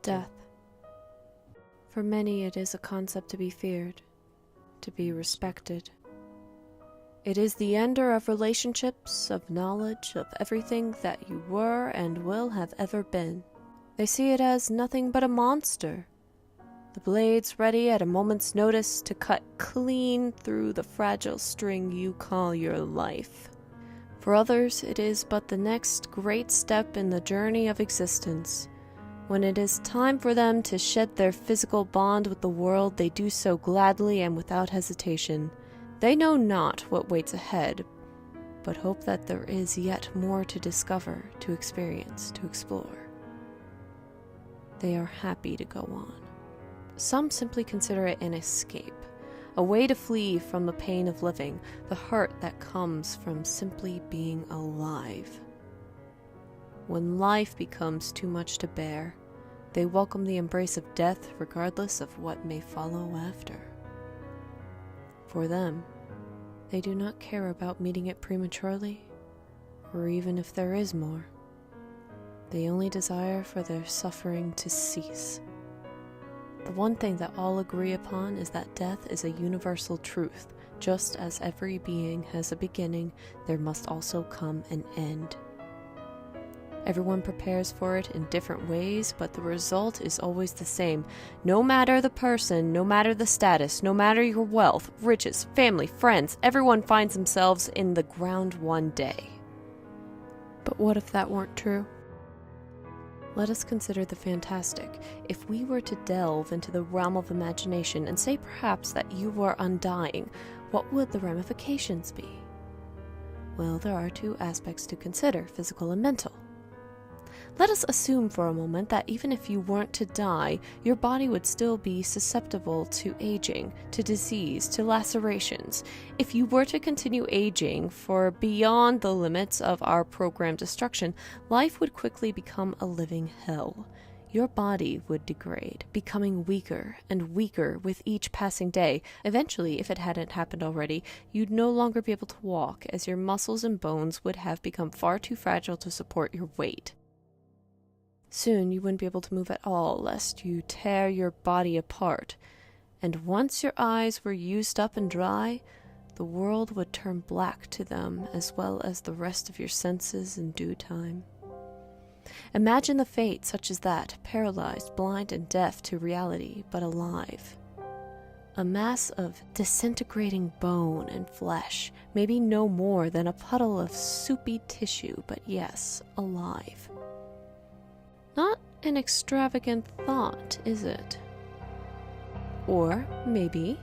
Death. For many, it is a concept to be feared, to be respected. It is the ender of relationships, of knowledge, of everything that you were and will have ever been. They see it as nothing but a monster. The blades ready at a moment's notice to cut clean through the fragile string you call your life. For others, it is but the next great step in the journey of existence. When it is time for them to shed their physical bond with the world, they do so gladly and without hesitation. They know not what waits ahead, but hope that there is yet more to discover, to experience, to explore. They are happy to go on. Some simply consider it an escape, a way to flee from the pain of living, the hurt that comes from simply being alive. When life becomes too much to bear, they welcome the embrace of death regardless of what may follow after. For them, they do not care about meeting it prematurely, or even if there is more. They only desire for their suffering to cease. The one thing that all agree upon is that death is a universal truth. Just as every being has a beginning, there must also come an end. Everyone prepares for it in different ways, but the result is always the same. No matter the person, no matter the status, no matter your wealth, riches, family, friends, everyone finds themselves in the ground one day. But what if that weren't true? Let us consider the fantastic. If we were to delve into the realm of imagination and say perhaps that you were undying, what would the ramifications be? Well, there are two aspects to consider, physical and mental. Let us assume for a moment that even if you weren't to die, your body would still be susceptible to aging, to disease, to lacerations. If you were to continue aging for beyond the limits of our programmed destruction, life would quickly become a living hell. Your body would degrade, becoming weaker and weaker with each passing day. Eventually, if it hadn't happened already, you'd no longer be able to walk, as your muscles and bones would have become far too fragile to support your weight. Soon you wouldn't be able to move at all, lest you tear your body apart. And once your eyes were used up and dry, the world would turn black to them, as well as the rest of your senses in due time. Imagine the fate such as that, paralyzed, blind, and deaf to reality, but alive. A mass of disintegrating bone and flesh, maybe no more than a puddle of soupy tissue, but yes, alive. Not an extravagant thought, is it? Or, maybe,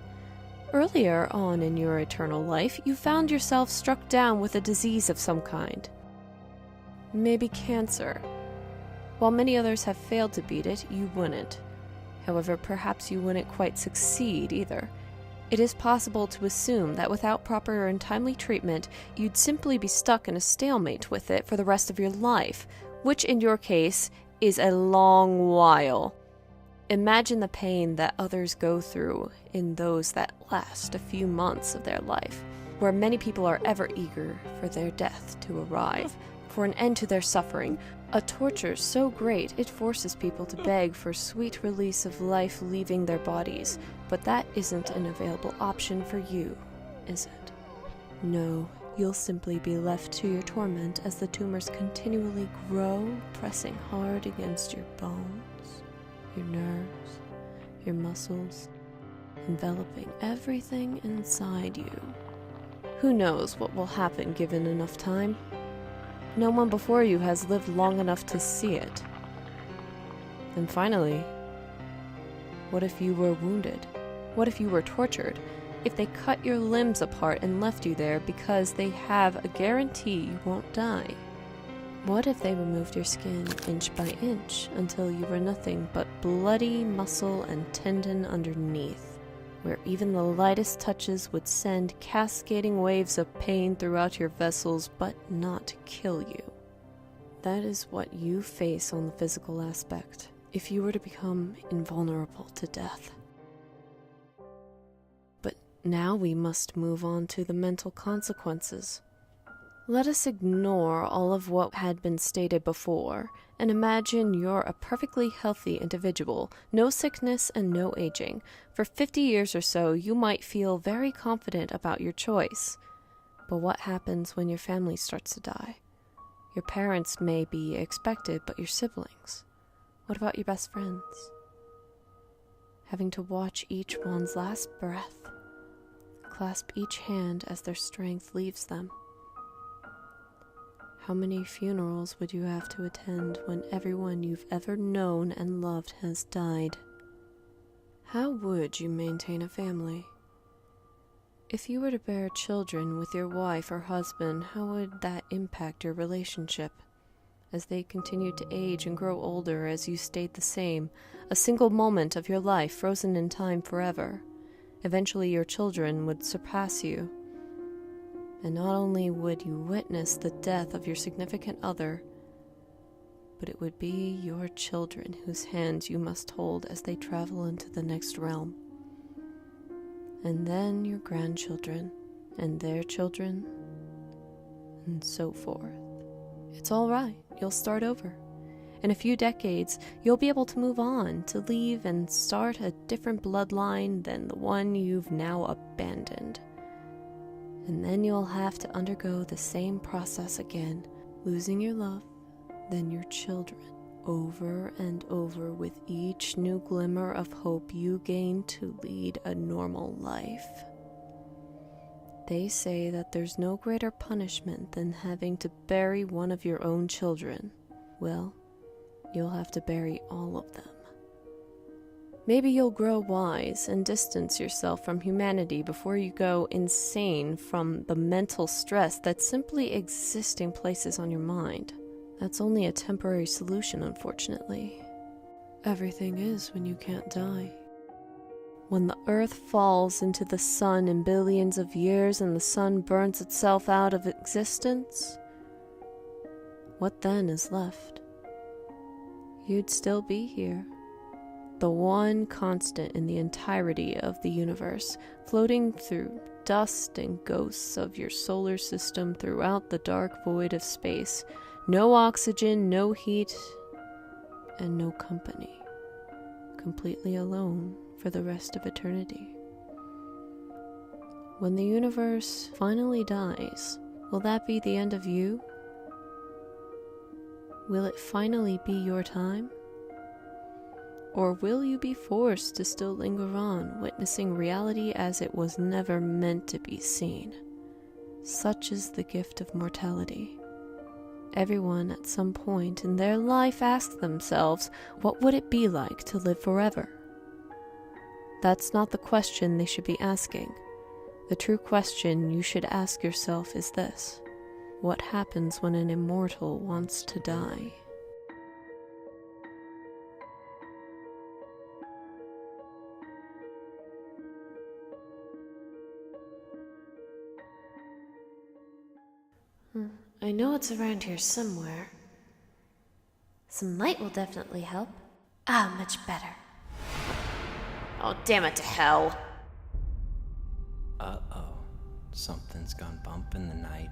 earlier on in your eternal life, you found yourself struck down with a disease of some kind. Maybe cancer. While many others have failed to beat it, you wouldn't. However, perhaps you wouldn't quite succeed either. It is possible to assume that without proper and timely treatment, you'd simply be stuck in a stalemate with it for the rest of your life, which in your case is a long while. Imagine the pain that others go through in those that last a few months of their life, where many people are ever eager for their death to arrive, for an end to their suffering, a torture so great it forces people to beg for sweet release of life leaving their bodies. But that isn't an available option for you, is it? No. You'll simply be left to your torment as the tumors continually grow, pressing hard against your bones, your nerves, your muscles, enveloping everything inside you. Who knows what will happen given enough time? No one before you has lived long enough to see it. And finally, what if you were wounded? What if you were tortured? If they cut your limbs apart and left you there because they have a guarantee you won't die? What if they removed your skin inch by inch until you were nothing but bloody muscle and tendon underneath, where even the lightest touches would send cascading waves of pain throughout your vessels but not kill you? That is what you face on the physical aspect, if you were to become invulnerable to death. Now we must move on to the mental consequences. Let us ignore all of what had been stated before and imagine you're a perfectly healthy individual, no sickness and no aging. For 50 years or so, you might feel very confident about your choice. But what happens when your family starts to die? Your parents may be expected, but your siblings? What about your best friends? Having to watch each one's last breath, clasp each hand as their strength leaves them. How many funerals would you have to attend when everyone you've ever known and loved has died? How would you maintain a family? If you were to bear children with your wife or husband, how would that impact your relationship? As they continued to age and grow older as you stayed the same, a single moment of your life frozen in time forever. Eventually your children would surpass you. And not only would you witness the death of your significant other, but it would be your children whose hands you must hold as they travel into the next realm. And then your grandchildren, and their children, and so forth. It's all right, you'll start over. In a few decades, you'll be able to move on, to leave and start a different bloodline than the one you've now abandoned. And then you'll have to undergo the same process again, losing your love, then your children, over and over with each new glimmer of hope you gain to lead a normal life. They say that there's no greater punishment than having to bury one of your own children. Well, you'll have to bury all of them. Maybe you'll grow wise and distance yourself from humanity before you go insane from the mental stress that simply existing places on your mind. That's only a temporary solution, unfortunately. Everything is when you can't die. When the earth falls into the sun in billions of years and the sun burns itself out of existence, what then is left? You'd still be here. The one constant in the entirety of the universe, floating through dust and ghosts of your solar system throughout the dark void of space. No oxygen, no heat, and no company. Completely alone for the rest of eternity. When the universe finally dies, will that be the end of you? Will it finally be your time? Or will you be forced to still linger on, witnessing reality as it was never meant to be seen? Such is the gift of mortality. Everyone at some point in their life asks themselves, what would it be like to live forever? That's not the question they should be asking. The true question you should ask yourself is this: what happens when an immortal wants to die? I know it's around here somewhere. Some light will definitely help. Ah, much better. Oh, damn it to hell. Uh-oh. Something's gone bump in the night.